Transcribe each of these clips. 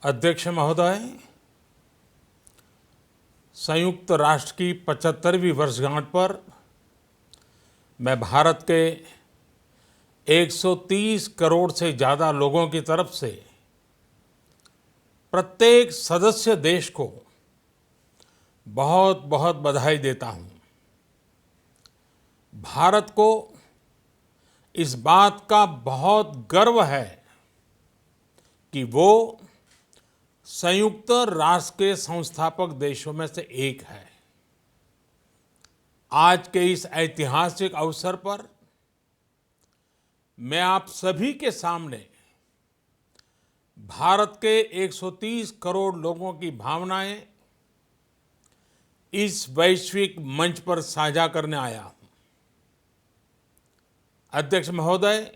अध्यक्ष महोदय, संयुक्त राष्ट्र की 75वीं वर्षगांठ पर मैं भारत के 130 करोड़ से ज़्यादा लोगों की तरफ से प्रत्येक सदस्य देश को बहुत बहुत बधाई देता हूं। भारत को इस बात का बहुत गर्व है कि वो संयुक्त राष्ट्र के संस्थापक देशों में से एक है। आज के इस ऐतिहासिक अवसर पर मैं आप सभी के सामने भारत के 130 करोड़ लोगों की भावनाएं इस वैश्विक मंच पर साझा करने आया हूं। अध्यक्ष महोदय,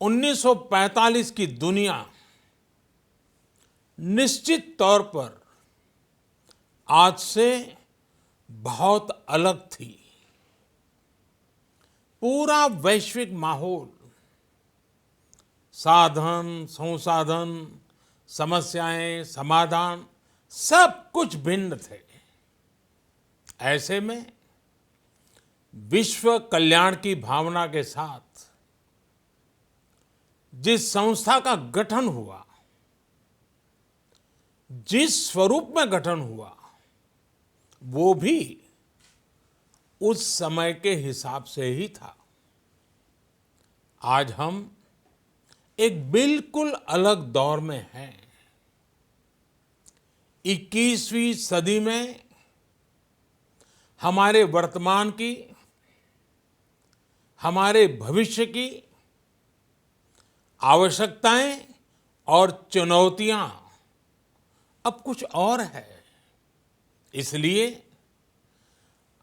1945 की दुनिया निश्चित तौर पर आज से बहुत अलग थी। पूरा वैश्विक माहौल, साधन, संसाधन, समस्याएं, समाधान सब कुछ भिन्न थे। ऐसे में विश्व कल्याण की भावना के साथ जिस संस्था का गठन हुआ, जिस स्वरूप में गठन हुआ, वो भी उस समय के हिसाब से ही था। आज हम एक बिल्कुल अलग दौर में हैं। 21वीं सदी में हमारे वर्तमान की, हमारे भविष्य की आवश्यकताएं और चुनौतियां अब कुछ और है। इसलिए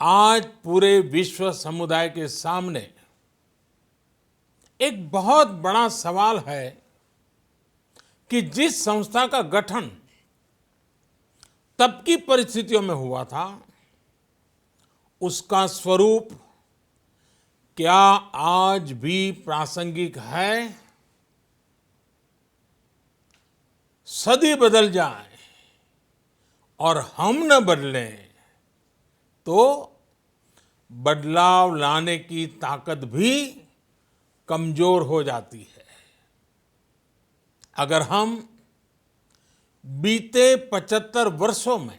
आज पूरे विश्व समुदाय के सामने एक बहुत बड़ा सवाल है कि जिस संस्था का गठन तब की परिस्थितियों में हुआ था, उसका स्वरूप क्या आज भी प्रासंगिक है? सदी बदल जाए और हम न बदलें तो बदलाव लाने की ताकत भी कमजोर हो जाती है। अगर हम बीते 75 वर्षों में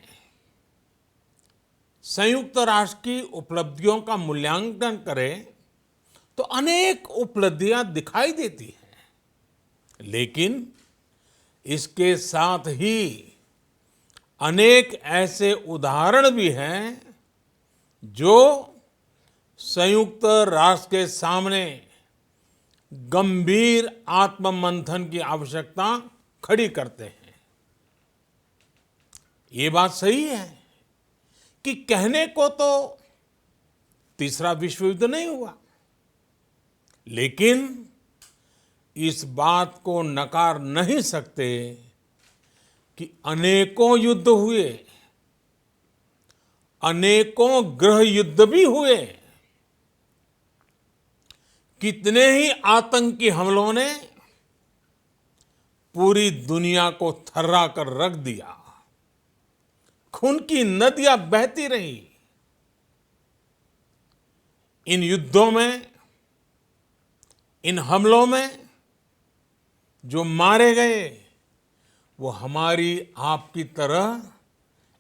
संयुक्त राष्ट्र की उपलब्धियों का मूल्यांकन करें तो अनेक उपलब्धियां दिखाई देती हैं, लेकिन इसके साथ ही अनेक ऐसे उदाहरण भी हैं जो संयुक्त राष्ट्र के सामने गंभीर आत्ममंथन की आवश्यकता खड़ी करते हैं। ये बात सही है कि कहने को तो तीसरा विश्व युद्ध नहीं हुआ, लेकिन इस बात को नकार नहीं सकते कि अनेकों युद्ध हुए, अनेकों गृह युद्ध भी हुए। कितने ही आतंकी हमलों ने पूरी दुनिया को थर्रा कर रख दिया। खून की नदियां बहती रही। इन युद्धों में, इन हमलों में जो मारे गए वो हमारी आपकी तरह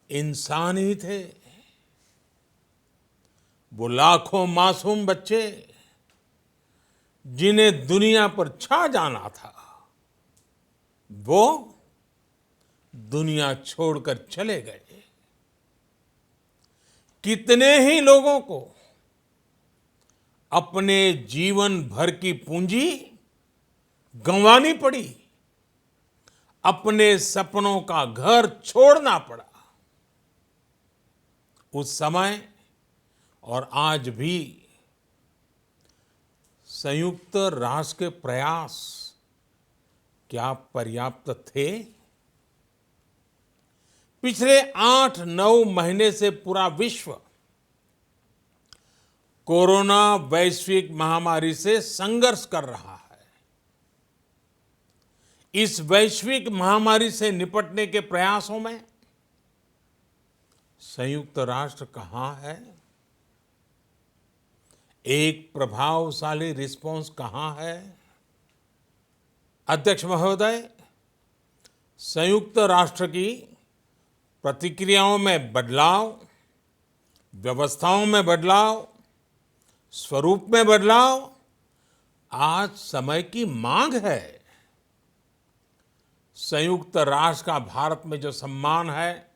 इंसान ही थे। वो लाखों मासूम बच्चे जिन्हें दुनिया पर छा जाना था, वो दुनिया छोड़कर चले गए। कितने ही लोगों को अपने जीवन भर की पूंजी गंवानी पड़ी, अपने सपनों का घर छोड़ना पड़ा। उस समय और आज भी संयुक्त राष्ट्र के प्रयास क्या पर्याप्त थे? पिछले 8-9 महीने से पूरा विश्व कोरोना वैश्विक महामारी से संघर्ष कर रहा है। इस वैश्विक महामारी से निपटने के प्रयासों में संयुक्त राष्ट्र कहाँ है? एक प्रभावशाली रिस्पांस कहाँ है? अध्यक्ष महोदय, संयुक्त राष्ट्र की प्रतिक्रियाओं में बदलाव, व्यवस्थाओं में बदलाव, स्वरूप में बदलाव आज समय की मांग है। संयुक्त राष्ट्र का भारत में जो सम्मान है,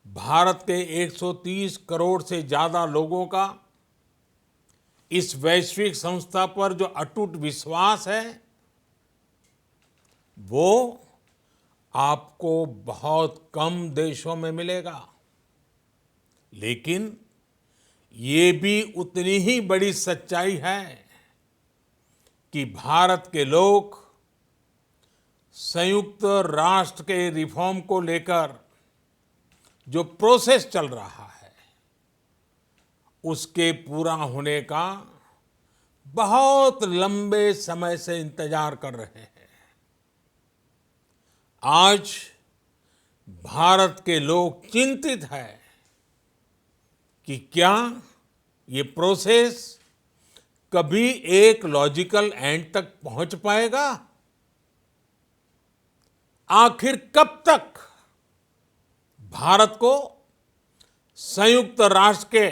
भारत के 130 करोड़ से ज्यादा लोगों का इस वैश्विक संस्था पर जो अटूट विश्वास है, वो आपको बहुत कम देशों में मिलेगा। लेकिन ये भी उतनी ही बड़ी सच्चाई है कि भारत के लोग संयुक्त राष्ट्र के रिफॉर्म को लेकर जो प्रोसेस चल रहा है, उसके पूरा होने का बहुत लंबे समय से इंतजार कर रहे हैं। आज भारत के लोग चिंतित हैं कि क्या ये प्रोसेस कभी एक लॉजिकल एंड तक पहुंच पाएगा? आखिर कब तक भारत को संयुक्त राष्ट्र के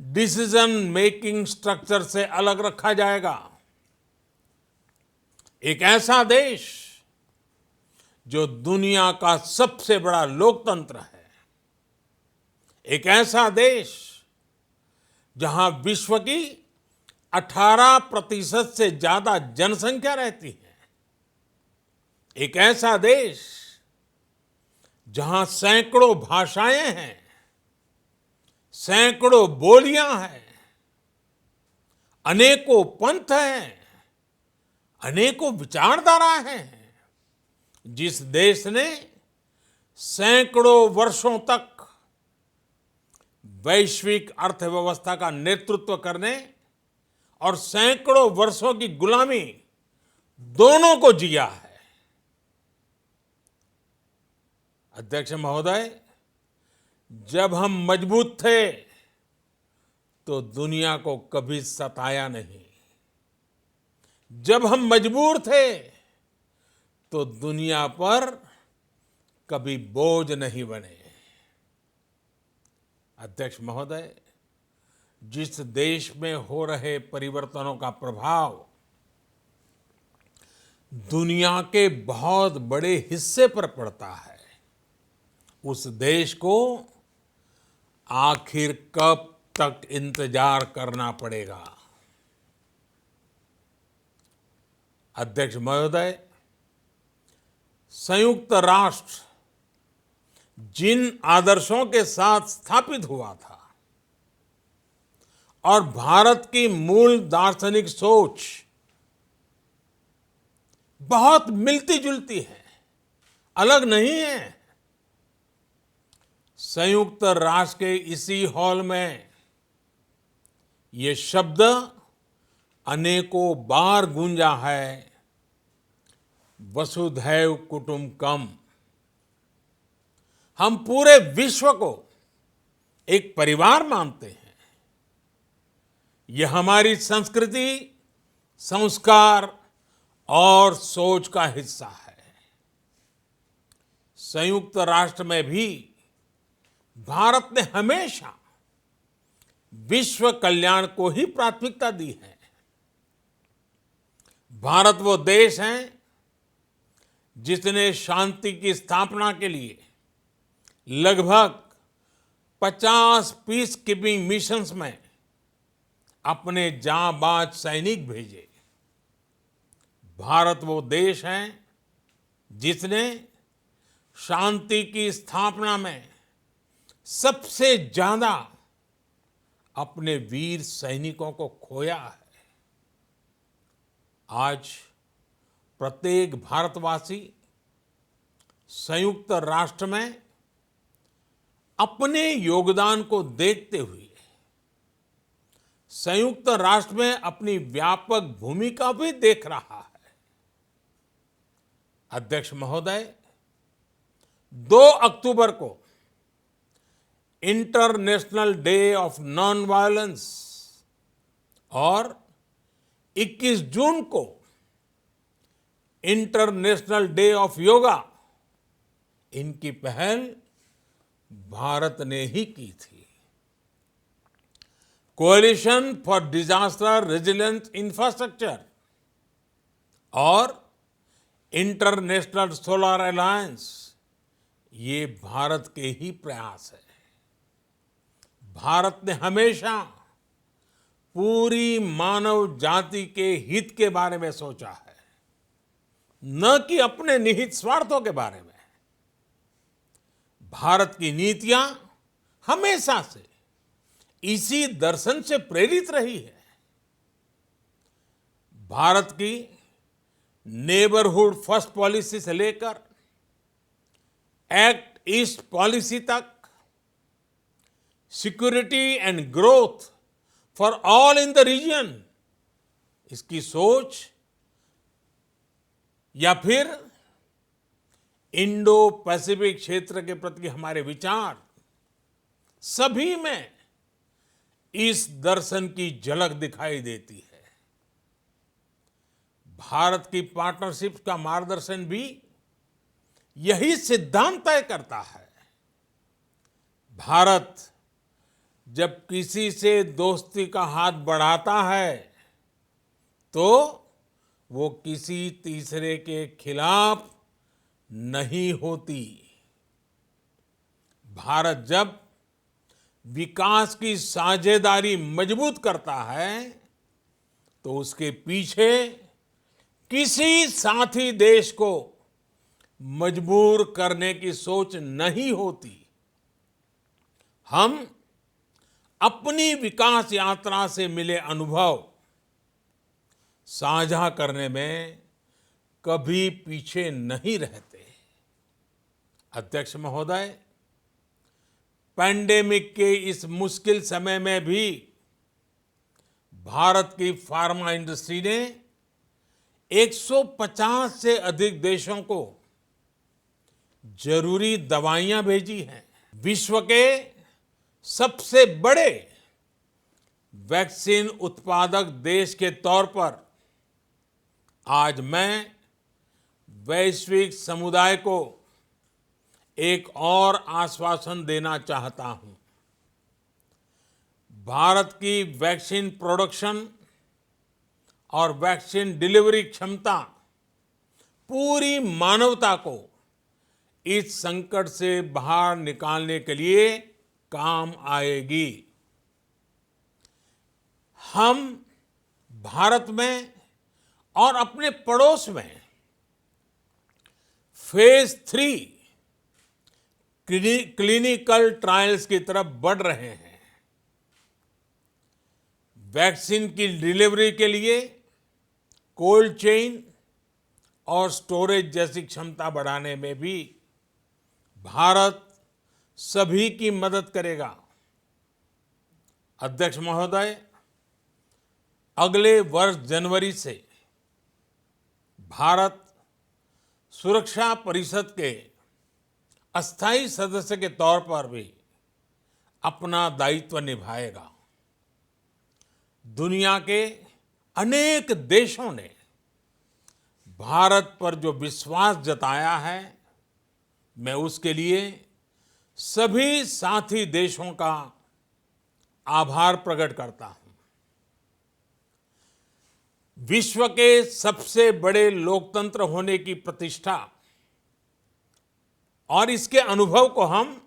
डिसीजन मेकिंग स्ट्रक्चर से अलग रखा जाएगा? एक ऐसा देश जो दुनिया का सबसे बड़ा लोकतंत्र है, एक ऐसा देश जहां विश्व की 18% से ज्यादा जनसंख्या रहती है, एक ऐसा देश जहां सैकड़ों भाषाएं हैं, सैकड़ों बोलियां हैं, अनेकों पंथ हैं, अनेकों विचारधाराएं हैं, जिस देश ने सैकड़ों वर्षों तक वैश्विक अर्थव्यवस्था का नेतृत्व करने और सैकड़ों वर्षों की गुलामी दोनों को जिया है। अध्यक्ष महोदय, जब हम मजबूत थे तो दुनिया को कभी सताया नहीं। जब हम मजबूर थे तो दुनिया पर कभी बोझ नहीं बने। अध्यक्ष महोदय, जिस देश में हो रहे परिवर्तनों का प्रभाव दुनिया के बहुत बड़े हिस्से पर पड़ता है, उस देश को आखिर कब तक इंतजार करना पड़ेगा? अध्यक्ष महोदय, संयुक्त राष्ट्र जिन आदर्शों के साथ स्थापित हुआ था और भारत की मूल दार्शनिक सोच बहुत मिलती जुलती है, अलग नहीं है। संयुक्त राष्ट्र के इसी हॉल में ये शब्द अनेकों बार गूंजा है, वसुधैव कुटुंबकम। हम पूरे विश्व को एक परिवार मानते हैं। यह हमारी संस्कृति, संस्कार और सोच का हिस्सा है। संयुक्त राष्ट्र में भी भारत ने हमेशा विश्व कल्याण को ही प्राथमिकता दी है। भारत वो देश है जिसने शांति की स्थापना के लिए लगभग 50 पीस कीपिंग मिशंस में अपने जांबाज सैनिक भेजे। भारत वो देश है जिसने शांति की स्थापना में सबसे ज्यादा अपने वीर सैनिकों को खोया है। आज प्रत्येक भारतवासी संयुक्त राष्ट्र में अपने योगदान को देखते हुए संयुक्त राष्ट्र में अपनी व्यापक भूमिका भी देख रहा है। अध्यक्ष महोदय, 2 अक्टूबर को international day of non violence और 21 जून को इंटरनेशनल डे ऑफ योगा, इनकी पहल भारत ने ही की थी। Coalition for disaster resilient infrastructure और इंटरनेशनल सोलर अलायंस, ये भारत के ही प्रयास है। भारत ने हमेशा पूरी मानव जाति के हित के बारे में सोचा है, न कि अपने निहित स्वार्थों के बारे में। भारत की नीतियां हमेशा से इसी दर्शन से प्रेरित रही है। भारत की नेबरहुड फर्स्ट पॉलिसी से लेकर एक्ट ईस्ट पॉलिसी तक, security and growth for all in the region, इसकी सोच, या फिर इंडो पैसिफिक क्षेत्र के प्रति हमारे विचार, सभी में इस दर्शन की झलक दिखाई देती है। भारत की पार्टनरशिप का मार्गदर्शन भी यही सिद्धांत तय करता है। भारत जब किसी से दोस्ती का हाथ बढ़ाता है तो वो किसी तीसरे के खिलाफ नहीं होती। भारत जब विकास की साझेदारी मजबूत करता है तो उसके पीछे किसी साथी देश को मजबूर करने की सोच नहीं होती। हम अपनी विकास यात्रा से मिले अनुभव साझा करने में कभी पीछे नहीं रहते। अध्यक्ष महोदय, पैंडेमिक के इस मुश्किल समय में भी भारत की फार्मा इंडस्ट्री ने 150 से अधिक देशों को जरूरी दवाइयां भेजी हैं। विश्व के सबसे बड़े वैक्सीन उत्पादक देश के तौर पर आज मैं वैश्विक समुदाय को एक और आश्वासन देना चाहता हूं। भारत की वैक्सीन प्रोडक्शन और वैक्सीन डिलीवरी क्षमता पूरी मानवता को इस संकट से बाहर निकालने के लिए काम आएगी। हम भारत में और अपने पड़ोस में फेज 3 क्लिनिकल ट्रायल्स की तरफ बढ़ रहे हैं। वैक्सीन की डिलीवरी के लिए कोल्ड चेन और स्टोरेज जैसी क्षमता बढ़ाने में भी भारत सभी की मदद करेगा। अध्यक्ष महोदय, अगले वर्ष जनवरी से भारत सुरक्षा परिषद के अस्थायी सदस्य के तौर पर भी अपना दायित्व निभाएगा। दुनिया के अनेक देशों ने भारत पर जो विश्वास जताया है, मैं उसके लिए सभी साथी देशों का आभार प्रकट करता हूं। विश्व के सबसे बड़े लोकतंत्र होने की प्रतिष्ठा और इसके अनुभव को हम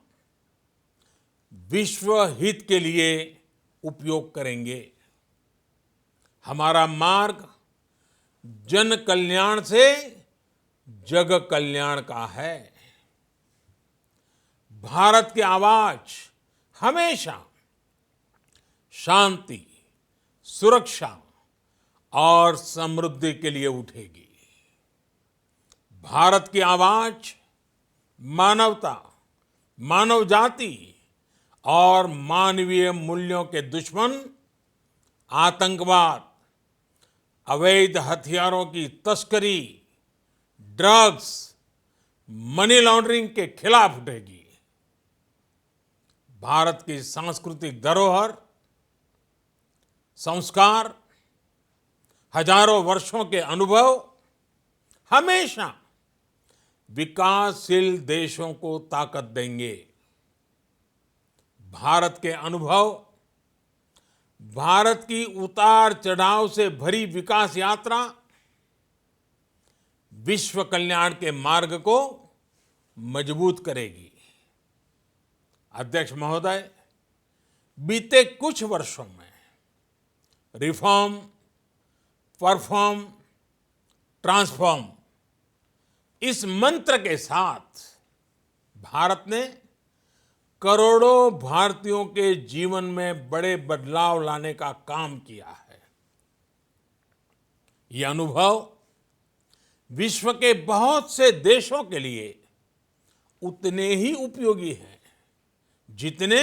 विश्व हित के लिए उपयोग करेंगे। हमारा मार्ग जन कल्याण से जग कल्याण का है। भारत की आवाज हमेशा शांति, सुरक्षा और समृद्धि के लिए उठेगी। भारत की आवाज मानवता, मानव जाति और मानवीय मूल्यों के दुश्मन आतंकवाद, अवैध हथियारों की तस्करी, ड्रग्स, मनी लॉन्ड्रिंग के खिलाफ उठेगी। भारत की सांस्कृतिक धरोहर, संस्कार, हजारों वर्षों के अनुभव हमेशा विकासशील देशों को ताकत देंगे। भारत के अनुभव, भारत की उतार चढ़ाव से भरी विकास यात्रा विश्व कल्याण के मार्ग को मजबूत करेगी। अध्यक्ष महोदय, बीते कुछ वर्षों में रिफॉर्म, परफॉर्म, ट्रांसफॉर्म इस मंत्र के साथ भारत ने करोड़ों भारतीयों के जीवन में बड़े बदलाव लाने का काम किया है। ये अनुभव विश्व के बहुत से देशों के लिए उतने ही उपयोगी हैं जितने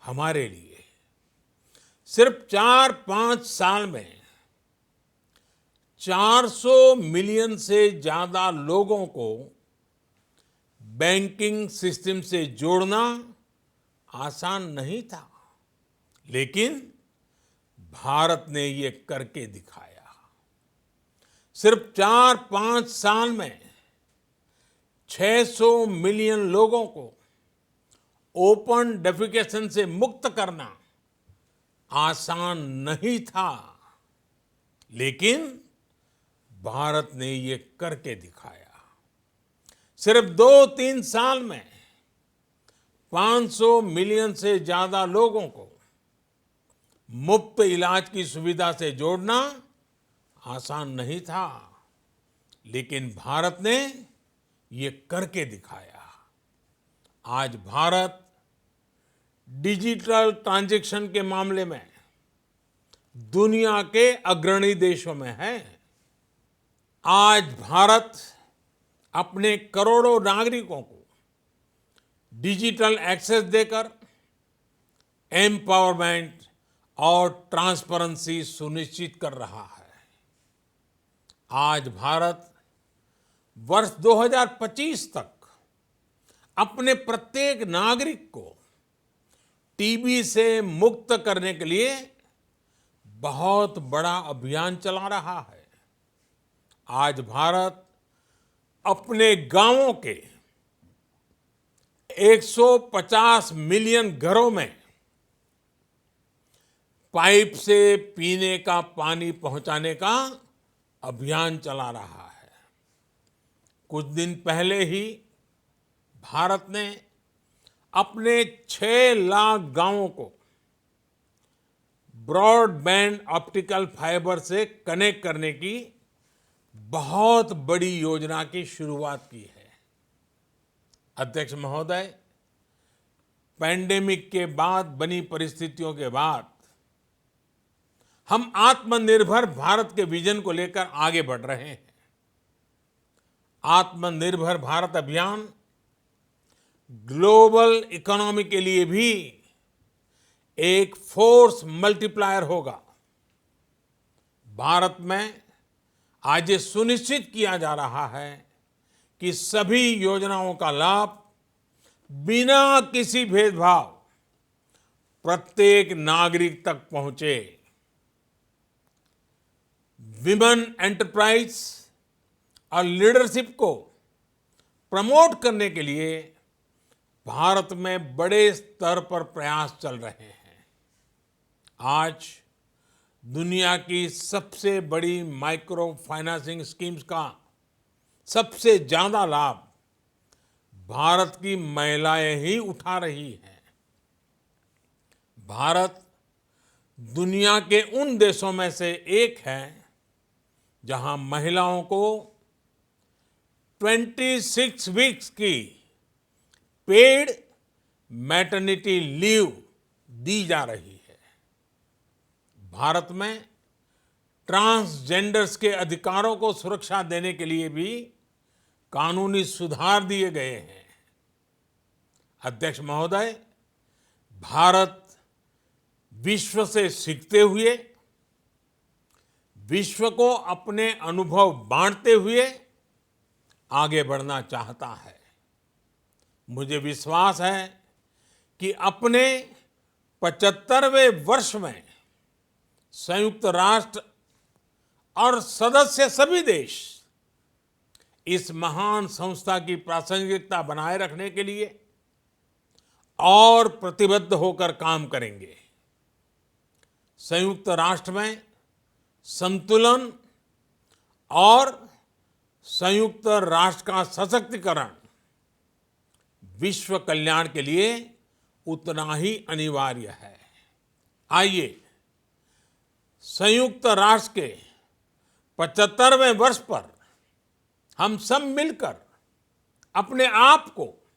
हमारे लिए। सिर्फ 4-5 साल में 400 मिलियन से ज्यादा लोगों को बैंकिंग सिस्टम से जोड़ना आसान नहीं था, लेकिन भारत ने ये करके दिखाया। सिर्फ 4-5 साल में 600 मिलियन लोगों को ओपन डेफिकेशन से मुक्त करना आसान नहीं था, लेकिन भारत ने ये करके दिखाया। सिर्फ 2-3 साल में 500 मिलियन से ज्यादा लोगों को मुफ्त इलाज की सुविधा से जोड़ना आसान नहीं था, लेकिन भारत ने ये करके दिखाया। आज भारत डिजिटल ट्रांजैक्शन के मामले में दुनिया के अग्रणी देशों में है। आज भारत अपने करोड़ों नागरिकों को डिजिटल एक्सेस देकर एम्पावरमेंट और ट्रांसपेरेंसी सुनिश्चित कर रहा है। आज भारत वर्ष 2025 तक अपने प्रत्येक नागरिक को टीबी से मुक्त करने के लिए बहुत बड़ा अभियान चला रहा है। आज भारत अपने गांवों के 150 मिलियन घरों में पाइप से पीने का पानी पहुंचाने का अभियान चला रहा है। कुछ दिन पहले ही भारत ने अपने 6 लाख गांवों को ब्रॉडबैंड ऑप्टिकल फाइबर से कनेक्ट करने की बहुत बड़ी योजना की शुरुआत की है। अध्यक्ष महोदय, पैंडेमिक के बाद बनी परिस्थितियों के बाद हम आत्मनिर्भर भारत के विजन को लेकर आगे बढ़ रहे हैं। आत्मनिर्भर भारत अभियान ग्लोबल इकोनॉमी के लिए भी एक फोर्स मल्टीप्लायर होगा। भारत में आज ये सुनिश्चित किया जा रहा है कि सभी योजनाओं का लाभ बिना किसी भेदभाव प्रत्येक नागरिक तक पहुंचे। विमेन एंटरप्राइज और लीडरशिप को प्रमोट करने के लिए भारत में बड़े स्तर पर प्रयास चल रहे हैं। आज दुनिया की सबसे बड़ी माइक्रो फाइनेंसिंग स्कीम्स का सबसे ज्यादा लाभ भारत की महिलाएं ही उठा रही हैं। भारत दुनिया के उन देशों में से एक है जहां महिलाओं को 26 वीक्स की पेड मैटरनिटी लीव दी जा रही है। भारत में ट्रांसजेंडर्स के अधिकारों को सुरक्षा देने के लिए भी कानूनी सुधार दिए गए हैं। अध्यक्ष महोदय, भारत विश्व से सीखते हुए, विश्व को अपने अनुभव बांटते हुए आगे बढ़ना चाहता है। मुझे विश्वास है कि अपने 75वें वर्ष में संयुक्त राष्ट्र और सदस्य सभी देश इस महान संस्था की प्रासंगिकता बनाए रखने के लिए और प्रतिबद्ध होकर काम करेंगे। संयुक्त राष्ट्र में संतुलन और संयुक्त राष्ट्र का सशक्तिकरण विश्व कल्याण के लिए उतना ही अनिवार्य है। आइए संयुक्त राष्ट्र के 75वें वर्ष पर हम सब मिलकर अपने आप को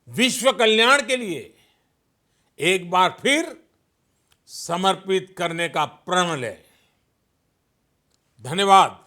विश्व कल्याण के लिए एक बार फिर समर्पित करने का प्रण लें। धन्यवाद।